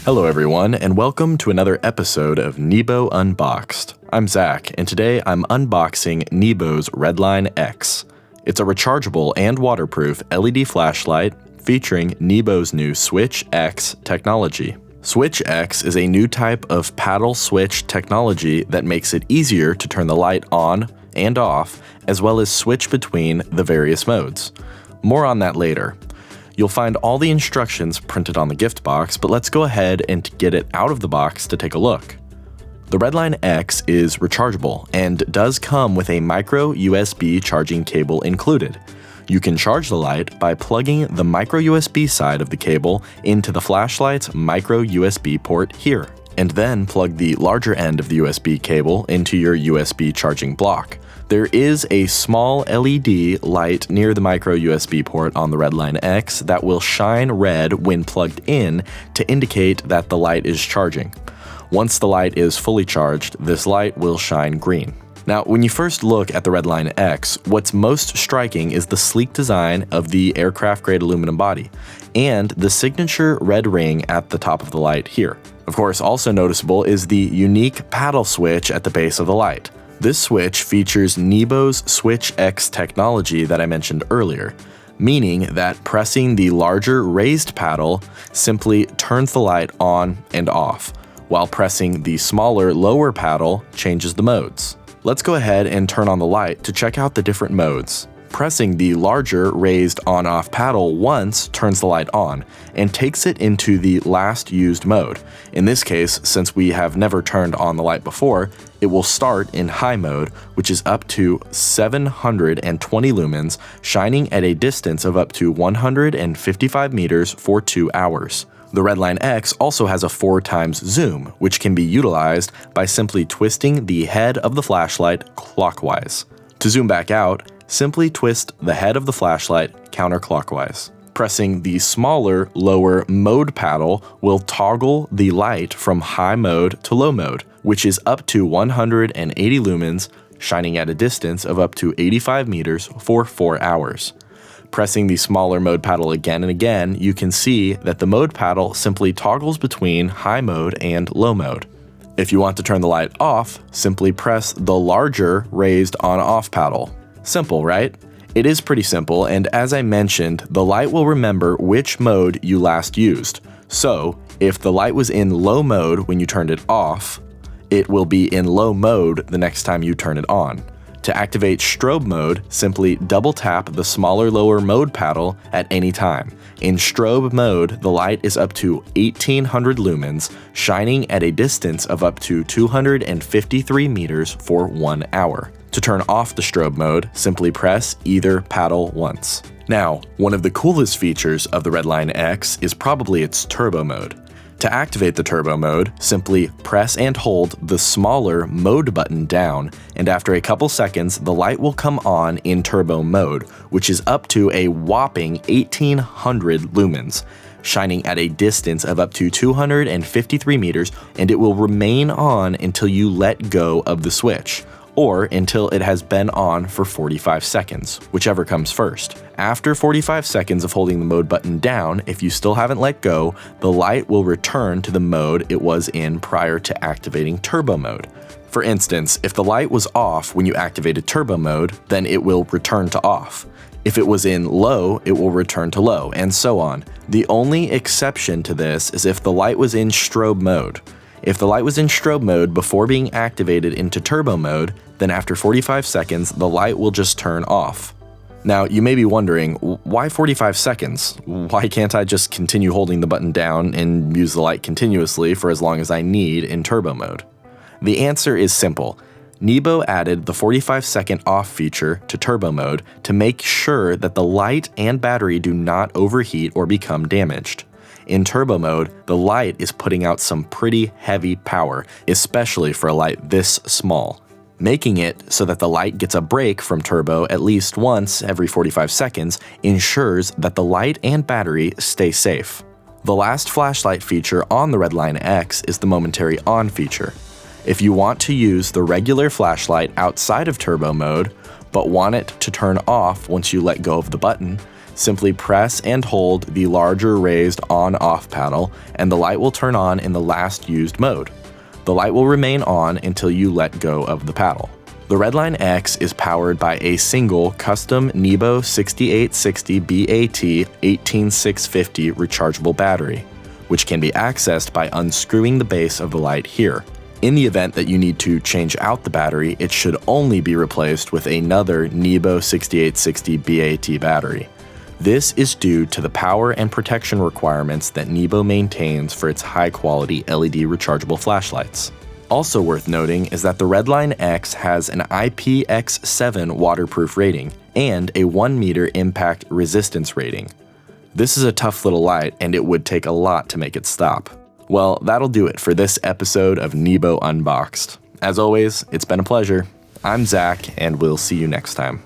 Hello everyone, and welcome to another episode of NEBO Unboxed. I'm Zach, and today I'm unboxing NEBO's Redline X. It's a rechargeable and waterproof LED flashlight featuring NEBO's new Switch X technology. Switch X is a new type of paddle switch technology that makes it easier to turn the light on and off, as well as switch between the various modes. More on that later. You'll find all the instructions printed on the gift box, but let's go ahead and get it out of the box to take a look. The Redline X is rechargeable and does come with a micro USB charging cable included. You can charge the light by plugging the micro USB side of the cable into the flashlight's micro USB port here, and then plug the larger end of the USB cable into your USB charging block. There is a small LED light near the micro USB port on the Redline X that will shine red when plugged in to indicate that the light is charging. Once the light is fully charged, this light will shine green. Now, when you first look at the Redline X, what's most striking is the sleek design of the aircraft-grade aluminum body and the signature red ring at the top of the light here. Of course, also noticeable is the unique paddle switch at the base of the light. This switch features NEBO's Switch X technology that I mentioned earlier, meaning that pressing the larger raised paddle simply turns the light on and off, while pressing the smaller lower paddle changes the modes. Let's go ahead and turn on the light to check out the different modes. Pressing the larger raised on-off paddle once turns the light on and takes it into the last used mode. In this case, since we have never turned on the light before, it will start in high mode, which is up to 720 lumens, shining at a distance of up to 155 meters for 2 hours. The Redline X also has a 4x zoom, which can be utilized by simply twisting the head of the flashlight clockwise. To zoom back out, simply twist the head of the flashlight counterclockwise. Pressing the smaller, lower mode paddle will toggle the light from high mode to low mode, which is up to 180 lumens, shining at a distance of up to 85 meters for 4 hours. Pressing the smaller mode paddle again and again, you can see that the mode paddle simply toggles between high mode and low mode. If you want to turn the light off, simply press the larger raised on-off paddle. Simple, right? It is pretty simple, and as I mentioned, the light will remember which mode you last used. So, if the light was in low mode when you turned it off, it will be in low mode the next time you turn it on. To activate strobe mode, simply double tap the smaller lower mode paddle at any time. In strobe mode, the light is up to 1800 lumens, shining at a distance of up to 253 meters for 1 hour. To turn off the strobe mode, simply press either paddle once. Now, one of the coolest features of the Redline X is probably its turbo mode. To activate the turbo mode, simply press and hold the smaller mode button down, and after a couple seconds, the light will come on in turbo mode, which is up to a whopping 1800 lumens, shining at a distance of up to 253 meters, and it will remain on until you let go of the switch, or until it has been on for 45 seconds, whichever comes first. After 45 seconds of holding the mode button down, if you still haven't let go, the light will return to the mode it was in prior to activating turbo mode. For instance, if the light was off when you activated turbo mode, then it will return to off. If it was in low, it will return to low, and so on. The only exception to this is if the light was in strobe mode. If the light was in strobe mode before being activated into turbo mode, then after 45 seconds, the light will just turn off. Now, you may be wondering, why 45 seconds? Why can't I just continue holding the button down and use the light continuously for as long as I need in turbo mode? The answer is simple. NEBO added the 45-second off feature to turbo mode to make sure that the light and battery do not overheat or become damaged. In turbo mode, the light is putting out some pretty heavy power, especially for a light this small. Making it so that the light gets a break from turbo at least once every 45 seconds ensures that the light and battery stay safe. The last flashlight feature on the Redline X is the momentary on feature. If you want to use the regular flashlight outside of turbo mode, but want it to turn off once you let go of the button, Simply press and hold the larger raised on-off paddle, and the light will turn on in the last used mode. The light will remain on until you let go of the paddle. The Redline X is powered by a single custom NEBO 6860 BAT 18650 rechargeable battery, which can be accessed by unscrewing the base of the light here. In the event that you need to change out the battery, it should only be replaced with another NEBO 6860 BAT battery. This is due to the power and protection requirements that NEBO maintains for its high-quality LED rechargeable flashlights. Also worth noting is that the Redline X has an IPX7 waterproof rating and a 1 meter impact resistance rating. This is a tough little light, and it would take a lot to make it stop. Well, that'll do it for this episode of NEBO Unboxed. As always, it's been a pleasure. I'm Zach, and we'll see you next time.